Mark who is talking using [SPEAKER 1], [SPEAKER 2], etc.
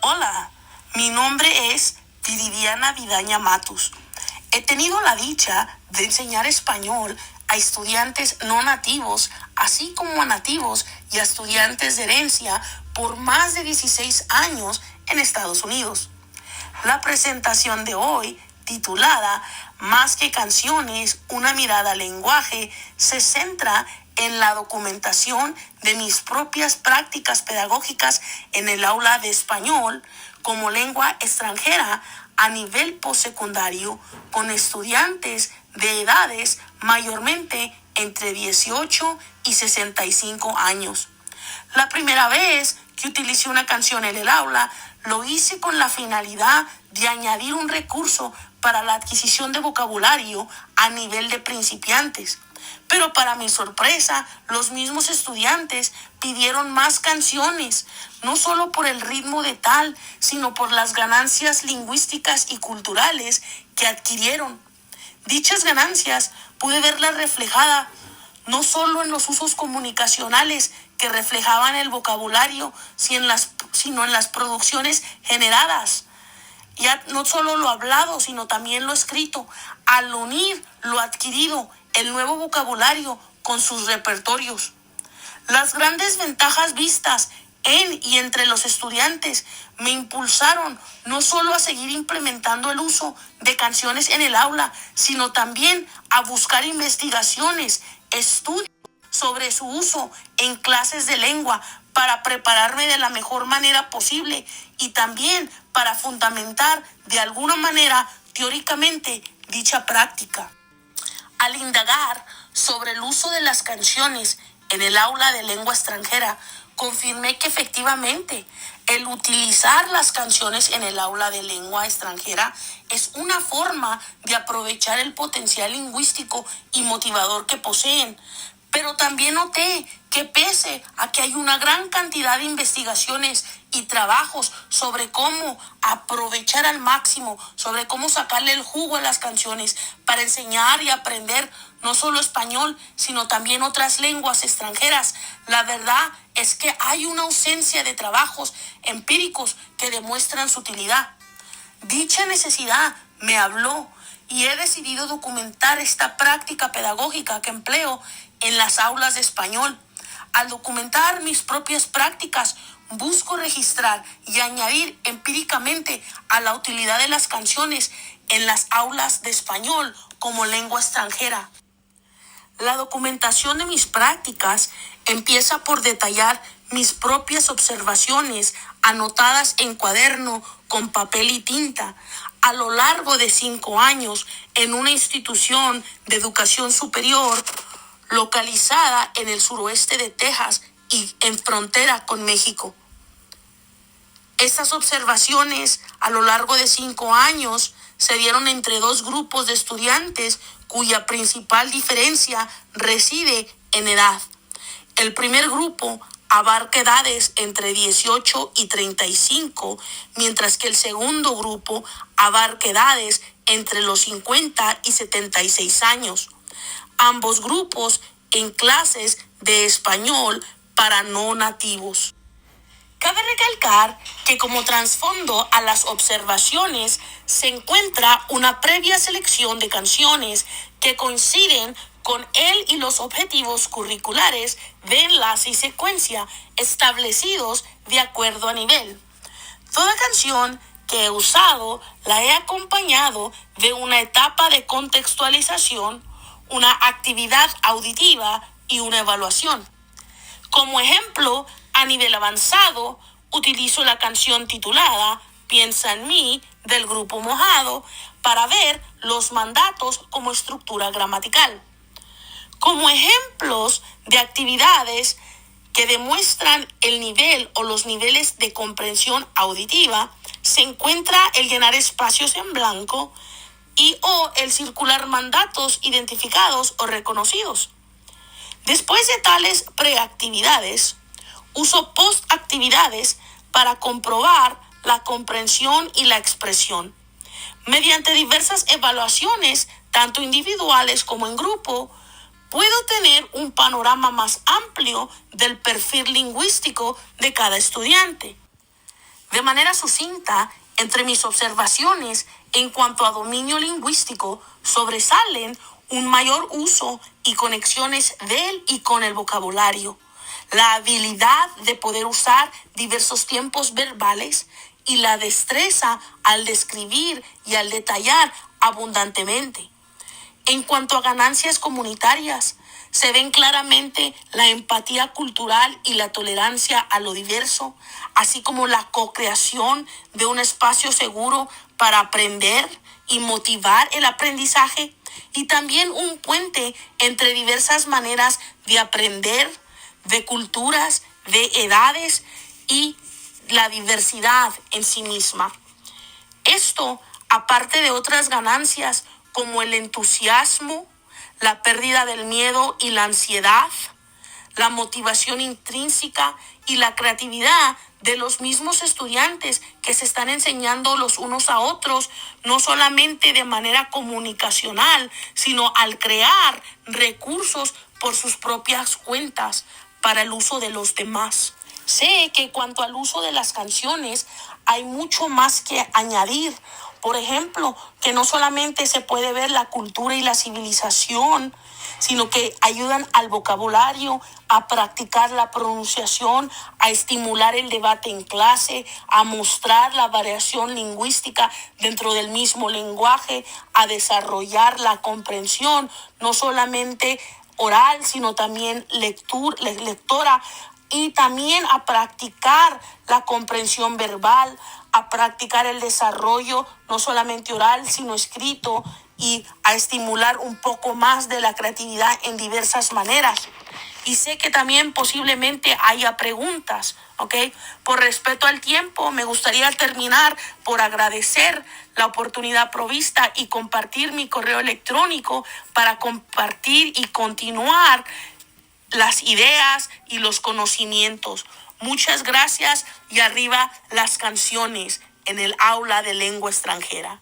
[SPEAKER 1] Hola, mi nombre es Viridiana Vidaña Matus. He tenido la dicha de enseñar español a estudiantes no nativos, así como a nativos y a estudiantes de herencia por más de 16 años en Estados Unidos. La presentación de hoy, titulada Más que canciones, una mirada al lenguaje, se centra en la documentación de mis propias prácticas pedagógicas en el aula de español como lengua extranjera a nivel postsecundario con estudiantes de edades mayormente entre 18 y 65 años. La primera vez que utilicé una canción en el aula, lo hice con la finalidad de añadir un recurso para la adquisición de vocabulario a nivel de principiantes. Pero para mi sorpresa, los mismos estudiantes pidieron más canciones, no solo por el ritmo de tal, sino por las ganancias lingüísticas y culturales que adquirieron. Dichas ganancias pude verlas reflejadas no solo en los usos comunicacionales que reflejaban el vocabulario, sino en las producciones generadas. Ya no solo lo hablado, sino también lo escrito, al unir lo adquirido, el nuevo vocabulario con sus repertorios. Las grandes ventajas vistas en y entre los estudiantes me impulsaron no solo a seguir implementando el uso de canciones en el aula, sino también a buscar investigaciones, estudios sobre su uso en clases de lengua para prepararme de la mejor manera posible y también para fundamentar de alguna manera teóricamente dicha práctica. Al indagar sobre el uso de las canciones en el aula de lengua extranjera, confirmé que efectivamente el utilizar las canciones en el aula de lengua extranjera es una forma de aprovechar el potencial lingüístico y motivador que poseen. Pero también noté que pese a que hay una gran cantidad de investigaciones y trabajos sobre cómo aprovechar al máximo, sobre cómo sacarle el jugo a las canciones para enseñar y aprender no solo español, sino también otras lenguas extranjeras, la verdad es que hay una ausencia de trabajos empíricos que demuestran su utilidad. Dicha necesidad me habló y he decidido documentar esta práctica pedagógica que empleo en las aulas de español. Al documentar mis propias prácticas, busco registrar y añadir empíricamente a la utilidad de las canciones en las aulas de español como lengua extranjera. La documentación de mis prácticas empieza por detallar mis propias observaciones anotadas en cuaderno con papel y tinta a lo largo de 5 años en una institución de educación superior localizada en el suroeste de Texas y en frontera con México. Estas observaciones a lo largo de 5 años se dieron entre dos grupos de estudiantes cuya principal diferencia reside en edad. El primer grupo abarca edades entre 18 y 35, mientras que el segundo grupo abarca edades entre los 50 y 76 años. Ambos grupos en clases de español para no nativos. Cabe recalcar que como trasfondo a las observaciones se encuentra una previa selección de canciones que coinciden con él y los objetivos curriculares de enlace y secuencia establecidos de acuerdo a nivel. Toda canción que he usado la he acompañado de una etapa de contextualización, una actividad auditiva y una evaluación. Como ejemplo, a nivel avanzado, utilizo la canción titulada Piensa en mí del Grupo Mojado para ver los mandatos como estructura gramatical. Como ejemplos de actividades que demuestran el nivel o los niveles de comprensión auditiva, se encuentra el llenar espacios en blanco y o el circular mandatos identificados o reconocidos. Después de tales preactividades, uso postactividades para comprobar la comprensión y la expresión. Mediante diversas evaluaciones, tanto individuales como en grupo, puedo tener un panorama más amplio del perfil lingüístico de cada estudiante. De manera sucinta, entre mis observaciones en cuanto a dominio lingüístico, sobresalen un mayor uso y conexiones del y con el vocabulario, la habilidad de poder usar diversos tiempos verbales y la destreza al describir y al detallar abundantemente. En cuanto a ganancias comunitarias, se ven claramente la empatía cultural y la tolerancia a lo diverso, así como la co-creación de un espacio seguro para aprender y motivar el aprendizaje, y también un puente entre diversas maneras de aprender, de culturas, de edades y la diversidad en sí misma. Esto, aparte de otras ganancias como el entusiasmo, la pérdida del miedo y la ansiedad, la motivación intrínseca y la creatividad de los mismos estudiantes que se están enseñando los unos a otros, no solamente de manera comunicacional, sino al crear recursos por sus propias cuentas para el uso de los demás. Sé que cuanto al uso de las canciones hay mucho más que añadir. Por ejemplo, que no solamente se puede ver la cultura y la civilización, sino que ayudan al vocabulario, a practicar la pronunciación, a estimular el debate en clase, a mostrar la variación lingüística dentro del mismo lenguaje, a desarrollar la comprensión, no solamente oral, sino también lectora, y también a practicar la comprensión verbal, a practicar el desarrollo no solamente oral, sino escrito, y a estimular un poco más de la creatividad en diversas maneras. Y sé que también posiblemente haya preguntas, ¿ok? Por respeto al tiempo, me gustaría terminar por agradecer la oportunidad provista y compartir mi correo electrónico para compartir y continuar las ideas y los conocimientos. Muchas gracias, y arriba las canciones en el aula de lengua extranjera.